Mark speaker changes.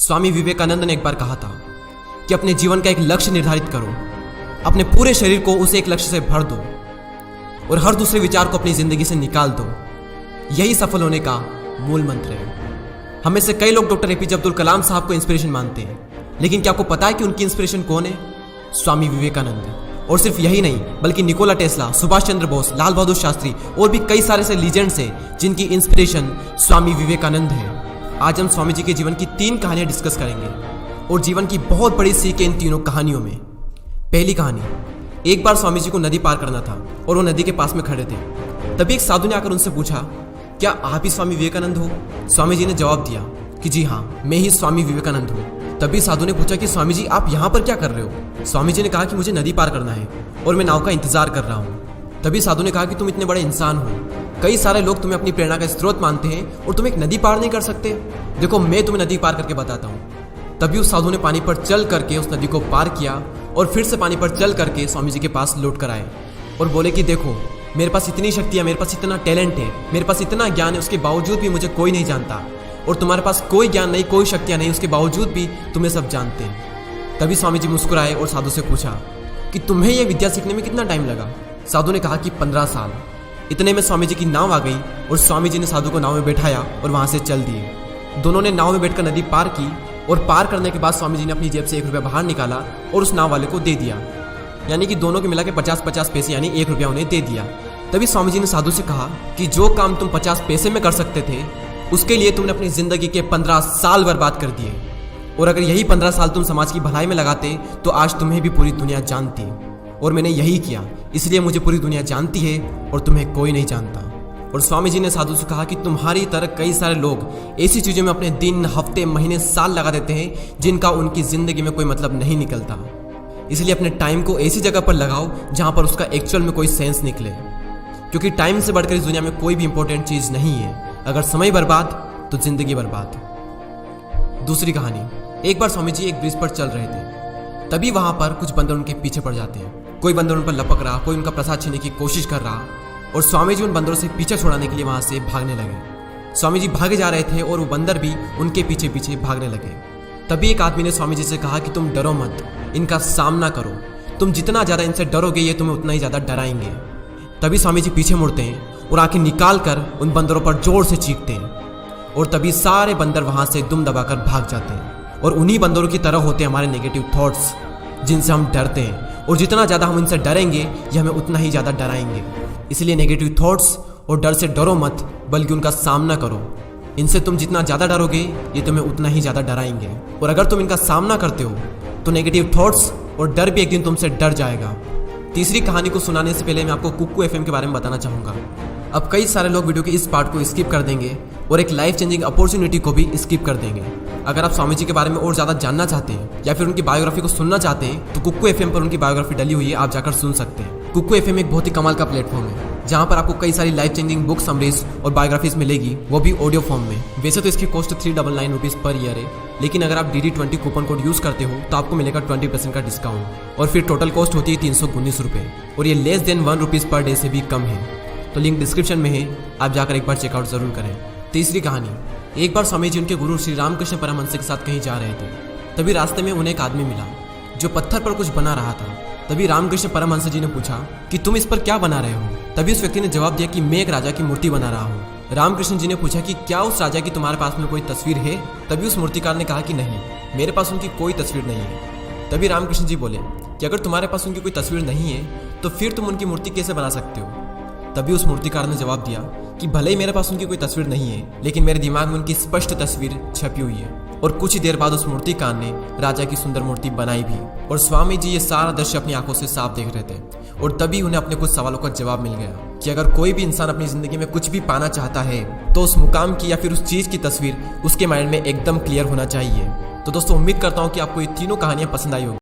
Speaker 1: स्वामी विवेकानंद ने एक बार कहा था कि अपने जीवन का एक लक्ष्य निर्धारित करो, अपने पूरे शरीर को उसे एक लक्ष्य से भर दो और हर दूसरे विचार को अपनी जिंदगी से निकाल दो। यही सफल होने का मूल मंत्र है। हमें से कई लोग डॉक्टर एपीजे अब्दुल कलाम साहब को इंस्पिरेशन मानते हैं, लेकिन क्या आपको पता है कि उनकी इंस्पिरेशन कौन है? स्वामी विवेकानंद। और सिर्फ यही नहीं, बल्कि निकोला टेस्ला, सुभाष चंद्र बोस, लाल बहादुर शास्त्री और भी कई सारे से लीजेंड्स हैं जिनकी इंस्पिरेशन स्वामी विवेकानंद है। आज हम स्वामी जी के जीवन की 3 कहानियां डिस्कस करेंगे और जीवन की बहुत बड़ी सीख है इन तीनों कहानियों में। पहली कहानी, एक बार स्वामी जी को नदी पार करना था और वो नदी के पास में खड़े थे। तभी एक साधु ने आकर उनसे पूछा, क्या आप ही स्वामी विवेकानंद हो? स्वामी जी ने जवाब दिया कि जी हाँ, मैं ही स्वामी विवेकानंद हूँ। तभी साधु ने पूछा कि स्वामी जी, आप यहाँ पर क्या कर रहे हो? स्वामी जी ने कहा कि मुझे नदी पार करना है और मैं नाव का इंतजार कर रहा हूँ। तभी साधु ने कहा कि तुम इतने बड़े इंसान हो, कई सारे लोग तुम्हें अपनी प्रेरणा का स्रोत मानते हैं और तुम एक नदी पार नहीं कर सकते। देखो, मैं तुम्हें नदी पार करके बताता हूँ। तभी उस साधु ने पानी पर चल करके उस नदी को पार किया और फिर से पानी पर चल करके स्वामी जी के पास लौट कर आए और बोले कि देखो, मेरे पास इतनी शक्ति है, मेरे पास इतना टैलेंट है, मेरे पास इतना ज्ञान है, उसके बावजूद भी मुझे कोई नहीं जानता। और तुम्हारे पास कोई ज्ञान नहीं, कोई शक्तियाँ नहीं, उसके बावजूद भी तुम्हें सब जानते हैं। तभी स्वामी जी मुस्कुराए और साधु से पूछा कि तुम्हें यह विद्या सीखने में कितना टाइम लगा? साधु ने कहा कि 15 साल। इतने में स्वामी जी की नाव आ गई और स्वामी जी ने साधु को नाव में बैठाया और वहां से चल दिए। दोनों ने नाव में बैठकर नदी पार की और पार करने के बाद स्वामी जी ने अपनी जेब से 1 रुपया बाहर निकाला और उस नाव वाले को दे दिया। यानी कि दोनों के मिला के 50-50 पैसे यानी 1 रुपया उन्हें दे दिया। तभी स्वामी जी ने साधु से कहा कि जो काम तुम 50 पैसे में कर सकते थे, उसके लिए तुमने अपनी जिंदगी के 15 साल बर्बाद कर दिए। और अगर यही 15 साल तुम समाज की भलाई में लगाते तो आज तुम्हें भी पूरी दुनिया जानती। और मैंने यही किया, इसलिए मुझे पूरी दुनिया जानती है और तुम्हें कोई नहीं जानता। और स्वामी जी ने साधु से कहा कि तुम्हारी तरह कई सारे लोग ऐसी चीज़ों में अपने दिन, हफ्ते, महीने, साल लगा देते हैं जिनका उनकी ज़िंदगी में कोई मतलब नहीं निकलता। इसलिए अपने टाइम को ऐसी जगह पर लगाओ जहाँ पर उसका एक्चुअल में कोई सेंस निकले, क्योंकि टाइम से बढ़कर इस दुनिया में कोई भी इंपॉर्टेंट चीज़ नहीं है। अगर समय बर्बाद तो जिंदगी बर्बाद। दूसरी कहानी, एक बार स्वामी जी एक ब्रिज पर चल रहे थे। तभी वहाँ पर कुछ बंदर उनके पीछे पड़ जाते हैं। कोई बंदर उन पर लपक रहा, कोई उनका प्रसाद छीनने की कोशिश कर रहा और स्वामी जी उन बंदरों से पीछे छुड़ाने के लिए वहां से भागने लगे। स्वामी जी भागे जा रहे थे और वो बंदर भी उनके पीछे पीछे भागने लगे। तभी एक आदमी ने स्वामी जी से कहा कि तुम डरो मत, इनका सामना करो। तुम जितना ज़्यादा इनसे डरोगे ये तुम्हें उतना ही ज़्यादा डराएंगे। तभी स्वामी जी पीछे मुड़ते हैं और आंखें निकाल कर उन बंदरों पर जोर से चीखते हैं और तभी सारे बंदर वहां से दुम दबाकर भाग जाते हैं। और उन्हीं बंदरों की तरह होते हैं हमारे नेगेटिव थॉट्स, जिनसे हम डरते हैं। और जितना ज़्यादा हम इनसे डरेंगे ये हमें उतना ही ज़्यादा डराएंगे। इसलिए नेगेटिव थॉट्स और डर से डरो मत, बल्कि उनका सामना करो। इनसे तुम जितना ज़्यादा डरोगे ये तुम्हें उतना ही ज़्यादा डराएंगे। और अगर तुम इनका सामना करते हो तो नेगेटिव थॉट्स और डर भी एक दिन तुमसे डर जाएगा। तीसरी कहानी को सुनाने से पहले मैं आपको कुक्कू एफएम के बारे में बताना चाहूँगा। अब कई सारे लोग वीडियो के इस पार्ट को स्किप कर देंगे और एक लाइफ चेंजिंग अपॉर्चुनिटी को भी स्किप कर देंगे। अगर आप स्वामी जी के बारे में और ज़्यादा जानना चाहते हैं या फिर उनकी बायोग्राफी को सुनना चाहते हैं तो कुक्कू एफएम पर उनकी बायोग्राफी डली हुई है, आप जाकर सुन सकते हैं। कुक्कू एफएम एक बहुत ही कमाल का प्लेटफॉर्म है जहाँ पर आपको कई सारी लाइफ चेंजिंग बुक समरीज और बायोग्राफीज मिलेगी, वो भी ऑडियो फॉर्म में। वैसे तो इसकी कॉस्ट 399 रुपीज़ पर ईयर है, लेकिन अगर आप DD20 कूपन कोड यूज़ करते हो तो आपको मिलेगा 20% का डिस्काउंट और फिर टोटल कॉस्ट होती है 319 रुपये और ये less than 1 rupees per day से भी कम है। तो लिंक डिस्क्रिप्शन में है, आप जाकर एक बार चेकआउट जरूर करें। तीसरी कहानी, एक बार स्वामी जी उनके गुरु श्री रामकृष्ण परमहंस के साथ कहीं जा रहे थे। तभी रास्ते में उन्हें एक आदमी मिला जो पत्थर पर कुछ बना रहा था। तभी रामकृष्ण परमहंस जी ने पूछा कि तुम इस पर क्या बना रहे हो? तभी उस व्यक्ति ने जवाब दिया कि मैं एक राजा की मूर्ति बना रहा हूँ। रामकृष्ण जी ने पूछा कि क्या उस राजा की तुम्हारे पास में कोई तस्वीर है? तभी उस मूर्तिकार ने कहा कि नहीं, मेरे पास उनकी कोई तस्वीर नहीं है। तभी रामकृष्ण जी बोले कि अगर तुम्हारे पास उनकी कोई तस्वीर नहीं है तो फिर तुम उनकी मूर्ति कैसे बना सकते हो? तभी उस मूर्तिकार ने जवाब दिया कि भले ही मेरे पास उनकी कोई तस्वीर नहीं है, लेकिन मेरे दिमाग में उनकी स्पष्ट तस्वीर छपी हुई है। और कुछ ही देर बाद उस मूर्तिकार ने राजा की सुंदर मूर्ति बनाई भी। और स्वामी जी ये सारा दृश्य अपनी आंखों से साफ देख रहे थे और तभी उन्हें अपने कुछ सवालों का जवाब मिल गया कि अगर कोई भी इंसान अपनी जिंदगी में कुछ भी पाना चाहता है तो उस मुकाम की या फिर उस चीज की तस्वीर उसके माइंड में एकदम क्लियर होना चाहिए। तो दोस्तों, उम्मीद करता हूँ कि आपको ये तीनों कहानियां पसंद आई होगी।